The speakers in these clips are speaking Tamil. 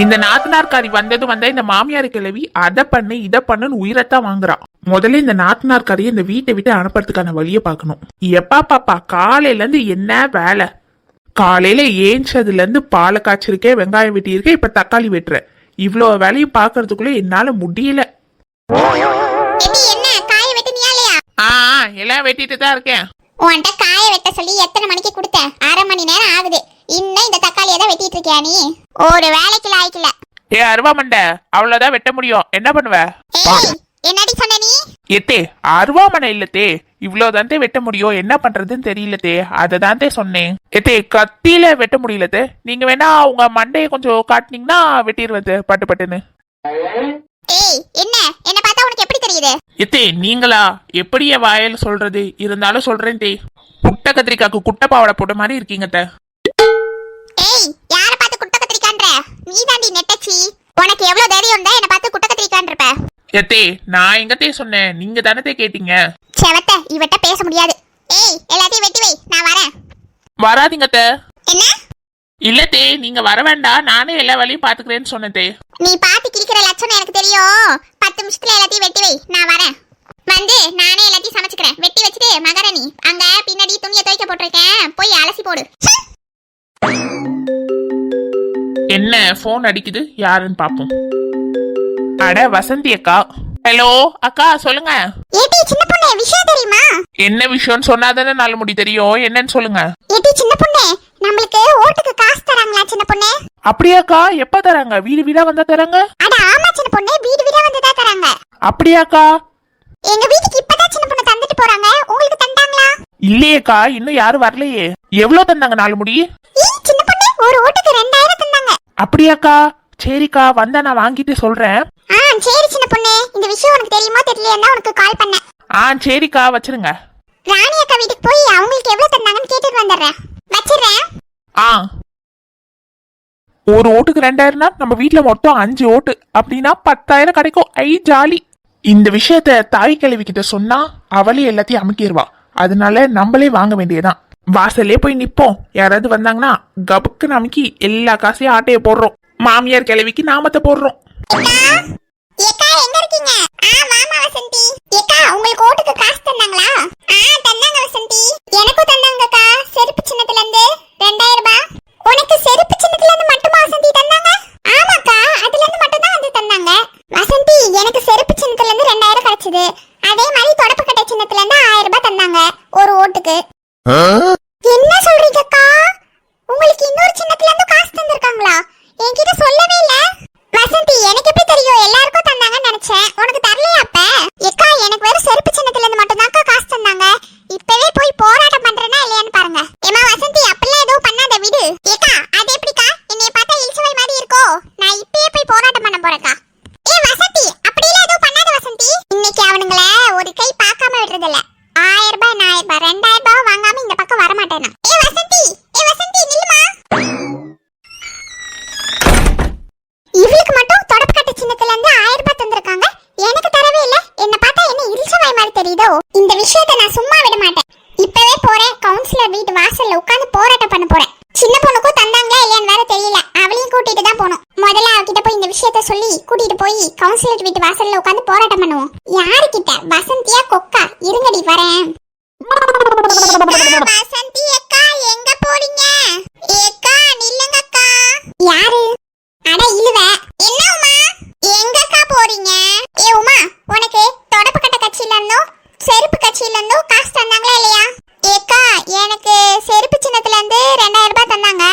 இந்த நாத்தனார்காரி வந்தா இந்த மாமியார் கிழவி அதை பண்ணு இதை பண்ணுன்னு உயிரத்தான் வாங்குறான். முதல்ல இந்த நாத்தனார்காரியை இந்த வீட்டை விட்டு அனுப்புறதுக்கான வழியை பார்க்கணும். எப்பா பாப்பா காலையில இருந்து என்ன வேலை? காலையில ஏஞ்சதுல இருந்து பாலை காய்ச்சிருக்கேன், வெங்காயம் வெட்டியிருக்கேன், இப்ப தக்காளி வெட்டுறேன். இவ்வளவு வேலையும் பாக்குறதுக்குள்ள என்னால முடியல. எல்லாம் வெட்டிட்டு தான் இருக்கேன். உன்கிட்ட காய வெட்ட சொல்லி எத்தனை மணிக்கு கொடுத்த? 1/2 மணி நேரம் ஆகுது. இன்னும் இந்த தக்காளியை தான் வெட்டிட்டு இருக்கியா நீ? ஒரு வேலைக்கு லாய்க்கல. அருவா மண்டை, அவ்வளவுதான் வெட்ட முடியும். என்ன பண்ணுவ? என்னடி சொன்ன நீ? எத்தே அருவாமனை இல்லத்தே, இவ்வளவுதான் வெட்ட முடியும். என்ன பண்றதுன்னு தெரியலத்தே, அததான் சொன்னேன். எத்தே கத்தியில வெட்ட முடியலத்தே, நீங்க வேணா உங்க மண்டையை கொஞ்சம் காட்டினீங்கன்னா வெட்டிடுவது பட்டு பட்டுன்னு. என்ன என்ன பார்த்தா உனக்கு எப்படி தெரியுது? எத்தே நீங்களா? எப்படியே வாயில சொல்றது? இருந்தாலும் சொல்றேன் தே, குட்டை கத்திரிக்காக்கு குட்டை பாவடை போட்ட மாதிரி இருக்கீங்க. யார பார்த்து குட்டை கத்திரிக்கான்ற? நீ தாண்டி நெட்டச்சி. உனக்கு எவ்வளவு தைரியம் இருந்தா என்ன பார்த்து குட்டை கத்திரிக்கான்றப்ப? எத்தே நான் எங்கத்தே சொன்னேன், நீங்க தானே கேட்டீங்க. செவத்த இவட்ட பேச முடியாது. எல்லாத்தையும் வெட்டி வை, நான் வரேன். வராதீங்கத்த. என்ன? இல்லத்தே நீங்க வர வேண்டாம், நானே எல்லா வேலையும் பாத்துக்கிறேன்னு சொன்னதே. நீ பாத்து கிழிக்கிற லட்சணம் எனக்கு தெரியும். 10 நிமிஷத்துல எல்லாத்தையும் வெட்டி வை, நான் வரேன். வந்து நானே எல்லாத்தையும் சமைச்சுக்கிறேன். வெட்டி வச்சுட்டு மகாராணி அங்க பின்னாடி துணியை துவைக்க போட்டிருக்கேன், போய் அலசி போடு. என்ன போன் அடிக்குது, யாருன்னு பாப்போம். அட வசந்தி அக்கா. ஹலோ அக்கா சொல்லுங்க. ஏடி சின்ன பொண்ணே, விஷயம் தெரியுமா? என்ன விஷயம்னு சொன்னாதானே நல்ல முடி தெரியும். என்னன்னு சொல்லுங்க. ஏடி சின்ன பொண்ணே, நம்மளுக்கு ஓட்டுக்கு காசு தராங்களா சின்ன பொண்ணே? அப்படியாக்கா? எப்ப தராங்க? வீடு வீடா வந்தா தராங்க? அட ஆமா சின்ன பொண்ணே, வீடு வீடா வந்ததா தராங்க. அப்படியாக்கா? எங்க வீட்டுக்கு இப்பதான் சின்ன பொண்ணு தந்துட்டு போறாங்க. உங்களுக்கு தந்தாங்களா? இல்லையேக்கா, இன்னும் யாரும் வரலையே. எவ்வளவு தந்தாங்க நாலு முடி? சின்ன பொண்ணே, ஒரு ஓட்டுக்கு 2000 தந்தாங்க. அப்படியாக்கா? சரிக்கா, வந்தா நான் வாங்கிட்டு சொல்றேன். சரி சின்ன பொண்ணே, இந்த விஷயம் உனக்கு தெரியுமா தெரியலையா உனக்கு கால் பண்ணேன். சரிக்கா வச்சிருங்க. ராணி அக்கா வீட்டுக்கு போய் அவங்களுக்கு எவ்வளவு தந்தாங்கன்னு கேட்டுட்டு வந்துடுறேன். வச்சிடுறேன். ஒரு ஓட்டுக்கு 2000னா நம்ம வீட்டுல மொத்தம் 5 ஓட்டு, அப்படின்னா 10,000 கிடைக்கும். ஜாலி. இந்த விஷயத்த தாய் கிழவி கிட்ட சொன்னா அவளே எல்லாத்தையும் அமுக்கிடுவா. அதனால நம்மளே வாங்க வேண்டியதான். வாசல்லே போய் நிப்போம். யாராவது வந்தாங்கன்னா கபுக்கு நமக்கி எல்லா காசையும் ஆட்டைய போடுறோம். மாமியார் கிழவிக்கு நாமத்தை போடுறோம். ஏக்கா எங்க இருக்கீங்க? வாமா வசந்தி. ஏக்கா உங்களுக்கு ஓட்டுக்கு காசு தந்தாங்களா? தந்தாங்க வசந்தி. எனக்கும் தந்தாங்கக்கா. செருப்பு சின்னத்துல இருந்து 2000 ரூபாய். உனக்கு செருப்பு சின்னத்துல இருந்து மட்டுமா வசந்தி தந்தாங்க? ஆமாக்கா, அதுல இருந்து மட்டும் தான் வந்து தந்தாங்க. வசந்தி எனக்கு செருப்பு சின்னத்துல இருந்து 2000 கிடைச்சது. அதே மாதிரி தொடப்பக்கட்டை சின்னத்துல இருந்து 1000 ரூபாய் தந்தாங்க ஒரு ஓட்டுக்கு. என்ன சொல்றீங்கக்கா? உங்களுக்கு இன்னொரு சின்னத்துல இருந்து காசு தந்திருக்காங்களா? என்கிட்ட சொல்லவே இல்ல. வசந்தி எனக்கு எப்படி தெரியும்? எல்லாருக்கும் தந்தாங்கன்னு நினைச்சேன். உனக்கு தரலையா அப்ப? ஏக்கா எனக்கு வெறும் செருப்பு சின்னத்துல இருந்து மட்டும் தான் காசு தந்தாங்க. இப்பவே போய் போராட்டம் பண்றேன்னா இல்லையான்னு பாருங்க. ஏமா வசந்தி, அப்படிலாம் எதுவும் பண்ணாத விடு. ஏக்கா அது எப்படிக்கா? என்னைய பார்த்தா இல்சவாய் மாதிரி இருக்கோ? நான் இப்பவே போய் போராட்டம் பண்ண போறேன்க்கா. வசந்தி அப்படிலாம் எதுவும் பண்ணாத வசந்தி. இன்னைக்கு அவனுங்கள ஒரு கை பார்க்காம விடுறதில்ல. 1000 ரூபாய் 2000 ரூபாய் வாங்காம இந்த பக்கம் வர மாட்டேனா? வசந்தி நில்லுமா. இவளுக்கு மட்டும் தொடப்பக்கட்டை சின்னத்துல இருந்து 1000 ரூபாய் தந்திருக்காங்க. எனக்கு தரவே இல்ல. என்ன பார்த்தா என்ன இல்சவாய் மாதிரி தெரியுதோ? இந்த விஷயத்தை நான் சும்மா விட மாட்டேன். இப்பவே போறேன், கவுன்சிலர் வீட்டு வாசல்ல உட்கார்ந்து போராட்டம் பண்ண போறேன். சின்ன பொண்ணுக்கும் தந்தாங்களா இல்லையான்னு வேற தெரியல. அவளையும் கூட்டிட்டு தான் போகணும். முதல்ல அவகிட்ட போய் இந்த விஷயத்த சொல்லி கூட்டிட்டு போய் கவுன்சிலர் வீட்டு வாசல்ல உட்கார்ந்து போராட்டம் பண்ணுவோம். யாருக்கிட்ட? வசந்தியா கொக்கா? இருங்கடி வரேன். வசந்தி அக்கா எங்க போறீங்க? ஏக்கா நில்லுங்கக்கா. யாரு? அட இழுவ. என்ன உமா? எங்கக்கா போறீங்க? உமா, உனக்கு தொடப்பக்கட்டை கட்சியில இருந்தோ செருப்பு கட்சியில இருந்தோ காசு தந்தாங்களா இல்லையா? ஏக்கா எனக்கு செருப்பு சின்னத்துல இருந்து 2000 ரூபாய் தந்தாங்க.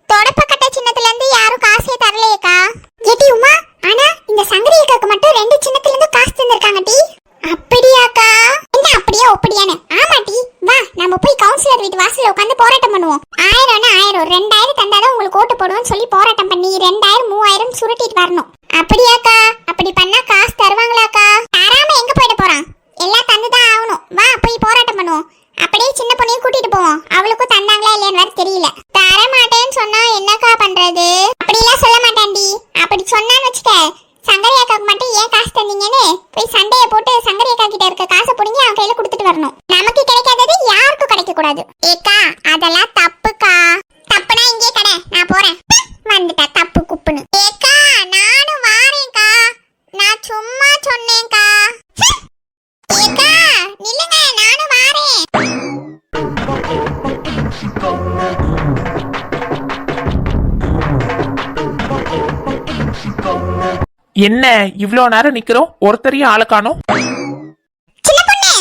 தொடப்பக்கட்டை சின்னத்துல இருந்து யாரும் காசே தரலையேக்கா. ஏடி உமா, ஆனா இந்த சங்கரி அக்காக்கு மட்டும் 2 சின்னத்துல இருந்து காசு தந்திருக்காங்க டி. அப்படியாக்கா? என்ன அப்படியே ஒப்படியானே? ஆமாட்டி, வா நம்ம போய் கவுன்சிலர் வீட்டு வாசல்ல உட்கார்ந்து போராட்டம் பண்ணுவோம். 1000னா 1000, 2000 தந்தாதான் உங்களுக்கு ஓட்டு போடுவோம்னு சொல்லி போராட்டம் பண்ணி 2000 3000 சுருட்டிட்டு வரணும். அப்படியாக்கா? அப்படி பண்ணா காசு தருவாங்களாக்கா? தராம எங்க போயிட போறான்? எல்லாம் தந்துதான் ஆகணும். வா போய் போராட்டம் பண்ணுவோம். அப்படியே சின்ன பொண்ணையும் கூட்டிட்டு போவோம். அவளுக்கும் தந்தாங்களா இல்லையான்னு வேற தெரியல. தர மாட்டேன்னு சொன்னா என்னக்கா பண்றது? அப்படிலாம் சொல்ல மாட்டான்டி. அப்படி சொன்னான்னு வச்சுக்க, சங்கரி அக்காவுக்கு மட்டும் ஏன் காசு தந்தீங்கன்னு போய் சண்டைய போட்டு சங்கரி அக்கா கிட்ட இருக்க காசை புடுங்கி அவன் கையில கொடுத்துட்டு வரணும். நமக்கு கிடைக்காதது யாருக்கும் கிடைக்க கூடாது. ஏக்கா அதெல்லாம் தப்புக்கா. தப்புனா இங்கே கடை, நான் போறேன். வந்துட்டா தப்பு குப்புன்னு. ஏக்கா என்ன இவ்ளோ நேரம் நிக்கிறோம், ஒருத்தரையும் ஆளை காணோம். சின்ன பொண்ணு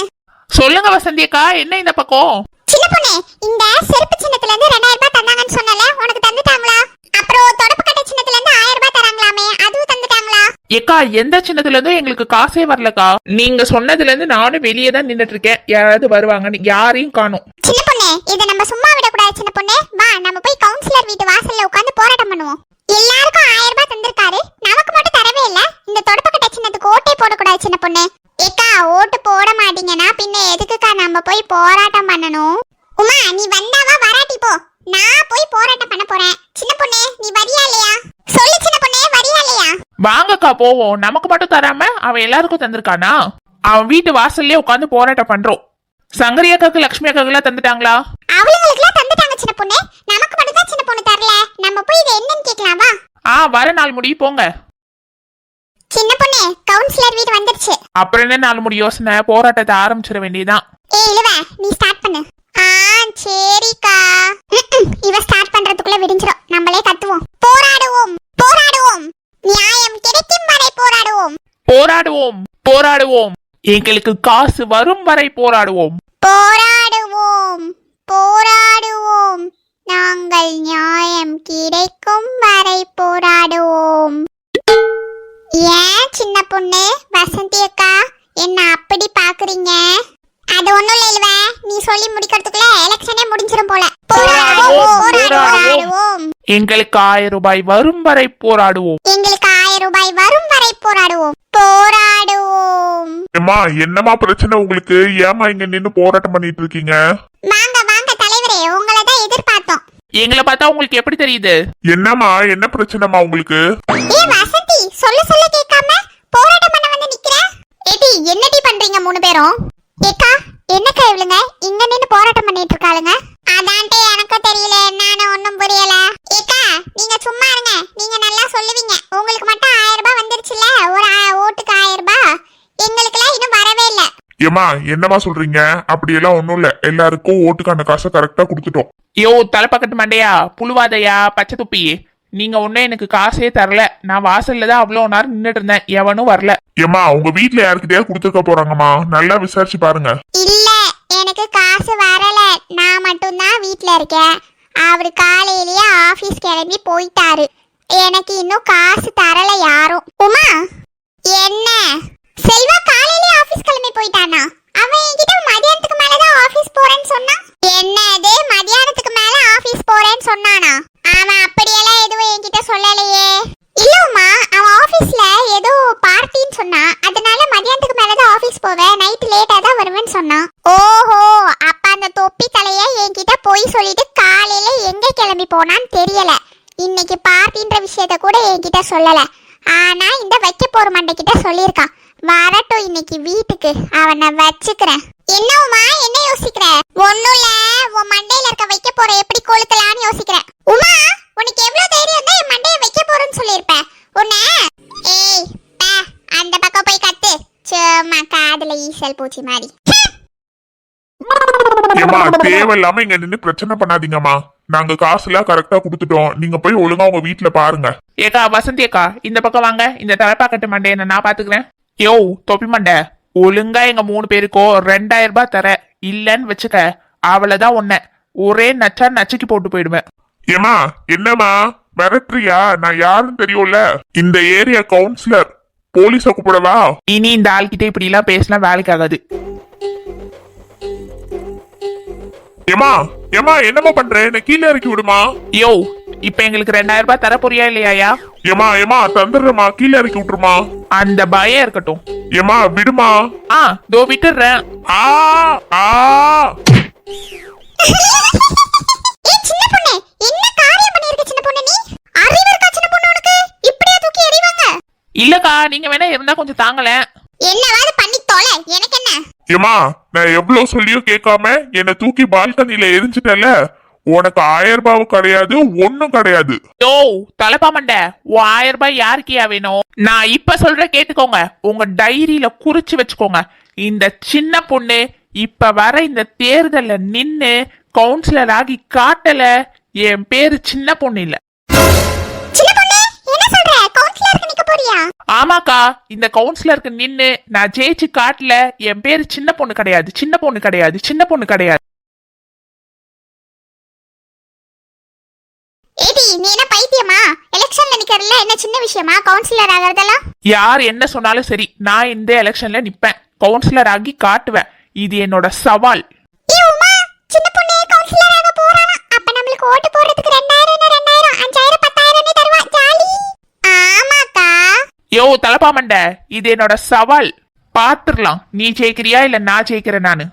சொல்லுங்க வசந்தி அக்கா, என்ன இந்த பக்கம்? சின்ன பொண்ணு, இந்த செருப்பு சின்னத்துல இருந்து 2000 ரூபாய் தந்தாங்கன்னு சொன்னல, உனக்கு தந்துட்டாங்களா? அப்புறம் தொடப்பு கட்டை சின்னத்துல இருந்து 1000 ரூபாய் தராங்களாமே, அதுவும் தந்துட்டாங்களா? ஏக்கா எந்த சின்னத்துல இருந்தும் எங்களுக்கு காசே வரலக்கா. நீங்க சொன்னதுல இருந்து நானும் வெளியே தான் நின்னுட்டு இருக்கேன். யாராவது வருவாங்கன்னு யாரையும் காணோம். சின்ன பொண்ணு, இத நம்ம சும்மா விட கூடாது சின்ன பொண்ணு. வா நம்ம போய் கவுன்சிலர் வீட்டு வாசல்ல உட்கார்ந்து போராட்டம் பண்ணுவோம். எல்லாருக்கும் 1000 ரூபாய் தந்திருக்காரு, நமக்கு மட்டும் தரவே இல்ல. இந்த தொடப்பு கட்டை சின்னத்துக்கு ஓட்டே போட கூடாது சின்ன பொண்ணு. ஏக்கா ஓட்டு போட மாட்டீங்கன்னா பின்ன எதுக்குக்கா நம்ம போய் போராட்டம் பண்ணணும்? உமா நீ வந்தாவா வராட்டி போ, நான் போய் போராட்டம் பண்ண போறேன். சின்ன பொண்ணு நீ வரியா இல்லையா? சொல்லு சின்ன பொண்ணு, வரியா இல்லையா? வாங்கக்கா போவோம். நமக்கு மட்டும் தராம அவன் எல்லாருக்கும் தந்திருக்கானா? அவன் வீட்டு வாசல்லே உட்காந்து போராட்டம் பண்றோம். சங்கரி அக்காக்கு லட்சுமி அக்காக்கு தந்துட்டாங்களா? அவளுங்களுக்குலாம் தந்துட்டாங்க சின்ன பொண்ணு, நமக்கு மட்டும் தான் சின்ன பொண்ணு தரல. நம்ம போய் இது என்னன்னு கேட்கலாம் வா. வர நாள் முடியும் போங்க. சின்ன பொண்ணு கவுன்சிலர் வீடு வந்துருச்சு. அப்புறம் என்ன நாள் முடி யோசனை, போராட்டத்தை ஆரம்பிச்சிட வேண்டியதான். இழுவ நீ ஸ்டார்ட் பண்ணு. சரிக்கா. இவ ஸ்டார்ட் பண்றதுக்குள்ள விடிஞ்சிரும், நம்மளே கத்துவோம். போராடுவோம் போராடுவோம், நியாயம் கிடைக்கும் வரை போராடுவோம். போராடுவோம் போராடுவோம், எங்களுக்கு காசு வரும் வரை போராடுவோம். போராடுவோம் போராடுவோம், நாங்கள் நியாயம் கிடைக்கும் வரை போராடுவோம். ஏன் சின்ன பொண்ணு வசந்தி அக்கா என்ன அப்படி பாக்குறீங்க? அது ஒண்ணும் இல்ல, நீ சொல்லி முடிக்கிறதுக்குள்ள எலெக்ஷனே முடிஞ்சிரும் போல. போராடுவோம் போராடுவோம், எங்களுக்கு 1000 ரூபாய் வரும் வரை போராடுவோம். எங்களுக்கு 1000 ரூபாய் வரும் வரை போராடுவோம். போராடுவோம். ஏமா என்னமா பிரச்சனை உங்களுக்கு? ஏமா இங்க நின்னு போராட்டம் பண்ணிட்டு இருக்கீங்க? வாங்க வாங்க தலைவரே, உங்களை தான் எதிர்பார்த்தோம். எங்களை பார்த்தா உங்களுக்கு எப்படி தெரியுது? என்னமா என்ன பிரச்சனைமா உங்களுக்கு? ஏ வசந்தி, சொல்ல சொல்ல கேட்காம போராட்டம் பண்ண வந்து நிக்கிற. ஏடி என்னடி பண்றீங்க மூணு பேரும்? ஏக்கா என்னக்கா இவளுங்க இங்க நின்னு போராட்டம் பண்ணிட்டு இருக்காளுங்க? அதான்ட்டே எனக்கு தெரியல, என்னன்னு ஒண்ணும் புரியல. ஏக்கா நீங்க சும்மா இருங்க, நீங்க நல்லா சொல்லுவீங்க. உங்களுக்கு மட்டும் 1000 ரூபாய் வந்துருச்சுல, ஒரு ஓட்டுக்கு 1000 ரூபாய். எங்களுக்குலாம் இன்னும் வரவே இல்ல. ஏமா என்னமா சொல்றீங்க? அப்படியெல்லாம் ஒண்ணும் இல்ல, எல்லாருக்கும் ஓட்டுக்கான காசை கரெக்டா கொடுத்துட்டோம். யோ தலைப்பக்கட்டு மண்டையா, புழுவாதையா, பச்சை துப்பி, நீங்க ஒன்னும் எனக்கு காசே தரல. நான் வாசல்ல தான் அவ்வளவு நேரம் நின்னுட்டு இருந்தேன், எவனும் வரல. ஏமா உங்க வீட்டுல யாருக்கிட்டயா கொடுத்துருக்க போறாங்கம்மா, நல்லா விசாரிச்சு பாருங்க. இல்ல எனக்கு காசு வரல, நான் மட்டும் தான் வீட்ல இருக்கேன். அவரு காலையிலேயே ஆபீஸ் கிளம்பி போயிட்டாரு. எனக்கு இன்னும் காசு தரல யாரும். உமா என்ன செல்வா காலையிலேயே ஆபீஸ் கிளம்பி போயிட்டானா? அவன் என்கிட்ட மதியானத்துக்கு மேலதான் ஆபீஸ் போறேன்னு சொன்னான். என்னது மதியானத்துக்கு மேல ஆபீஸ் போறேன்னு சொன்னானா? அவன் அப்படியெல்லாம் எதுவும் என்கிட்ட சொல்லலையே. இல்லம்மா அவன் ஆபீஸ்ல ஏதோ பார்ட்டின்னு சொன்னா, அதனால மதியானத்துக்கு மேலதான் ஆபீஸ் போவேன், நைட் லேட்டா தான் வருவேன்னு சொன்னான். ஓஹோ, அப்ப அந்த தொப்பி தலைய என்கிட்ட போய் சொல்லிட்டு காலையில எங்க கிளம்பி போனான்னு தெரியல. இன்னைக்கு பார்ட்டின்ற விஷயத்த கூட என்கிட்ட சொல்லல. ஆனா இந்த வைக்க போற மண்டை கிட்ட சொல்லியிருக்கான். வரட்டும் இன்னைக்கு வீட்டுக்கு, அவனை வச்சுக்கிறேன். என்னவுமா என்ன யோசிக்கிற? ஒண்ணும் இல்ல, உன் மண்டையில இருக்க வைக்க போற எப்படி கொளுத்தலான்னு யோசிக்கிறேன். உமா உனக்கு எவ்வளவு தைரியம் தான் என் மண்டையை வைக்க போறேன்னு சொல்லியிருப்ப உன்ன? ஏய் பா, அந்த பக்கம் போய் கத்து, சும்மா காதுல ஈசல் பூச்சி மாதிரி. ஏமா தேவையில்லாம இங்க நின்னு பிரச்சனை பண்ணாதீங்கம்மா. நாங்க காசுலாம் கரெக்டா கொடுத்துட்டோம், நீங்க போய் ஒழுங்கா உங்க வீட்டுல பாருங்க. ஏக்கா வசந்தி அக்கா, இந்த பக்கம் வாங்க. இந்த தலைப்பாக்கட்டு மண்டையை நான் பாத்துக்கிறேன். யோ தொப்பி மண்டை, ஒழுங்கா எங்க 3 பேருக்கோ 2000 ரூபாய் தர, இல்லன்னு வச்சுக்க அவளதான் ஒன்ன ஒரே நச்சா நச்சுக்கு போட்டு போயிடுவேன். ஏமா என்னம்மா மிரட்டுறியா? நான் யாருன்னு தெரியும்ல, இந்த ஏரியா கவுன்சிலர். போலீஸ கூப்பிடவா? இனி இந்த ஆள்கிட்ட இப்படி எல்லாம் பேசினா வேலைக்கு ஆகாது. ஏமா ஏமா என்னமா பண்ற? என்ன கீழே இறக்கி விடுமா? யோ இப்ப எங்களுக்கு 2000 ரூபாய் தர போறியா இல்லையா? ஏமா ஏமா தந்துடுறமா, கீழே இறக்கி விட்டுருமா. அந்த பயம் இருக்கட்டும். ஏமா விடுமா. தோ விட்டுறேன். ஆ ஆ ஏய் சின்ன பொண்ணே, என்ன காரியம் பண்ணிருக்க சின்ன பொண்ணே? நீ அறிவு இருக்கா சின்ன பொண்ணு உனக்கு? இப்படியே தூக்கி எறிவாங்க? இல்லக்கா, நீங்க வேணா இருந்தா கொஞ்சம் தாங்கல. என்னவாது பண்ணி தொலை, எனக்கு என்ன? ஏமா நான் எவ்வளவு சொல்லியும் கேட்காம என்ன தூக்கி பால்கனில எரிஞ்சிட்டல. உனக்கு 1000 ரூபாய் கிடையாது, ஒண்ணும் கிடையாது. யோ தலைப்பா மண்டை, 1000 ரூபாய் யாருக்கியா வேணும்? நான் இப்ப சொல்ற கேட்டுக்கோங்க, உங்க டைரியில குறிச்சு வச்சுக்கோங்க. இந்த சின்ன பொண்ணு இப்ப வர இந்த தேர்தல்ல நின்னு கவுன்சிலர் ஆகி காட்டல, என் பேரு சின்ன பொண்ணு இல்ல. சின்ன பொண்ணே என்ன சொல்ற? கவுன்சிலருக்கு நிக்க போறியா? ஆமாக்கா, இந்த கவுன்சிலருக்கு நின்னு நான் ஜெயிச்சு காட்டல என் பேரு சின்ன பொண்ணு கிடையாது, சின்ன பொண்ணு கிடையாது, சின்ன பொண்ணு கிடையாது. ஏடி நீ என்ன பைத்தியமா? எலெக்ஷன்ல நிக்கிறதுல என்ன சின்ன விஷயமா கவுன்சிலர் ஆகிறதெல்லாம்? யார் என்ன சொன்னாலும் சரி, நான் இந்த எலெக்ஷன்ல நிப்பேன், கவுன்சிலர் ஆகி காட்டுவேன். இது என்னோட சவால். உமா, சின்ன பொண்ணே கவுன்சிலர் ஆக போறானா? அப்ப நம்மளுக்கு ஓட்டு போடுறதுக்கு 2000 2000 5000 10000 தருவா. ஜாலி. ஆமாக்கா. யோ தலப்பாமண்ட, இது என்னோட சவால். பாத்துடலாம் நீ ஜெயிக்கிறியா இல்ல நான் ஜெயிக்கிறேன் நானு.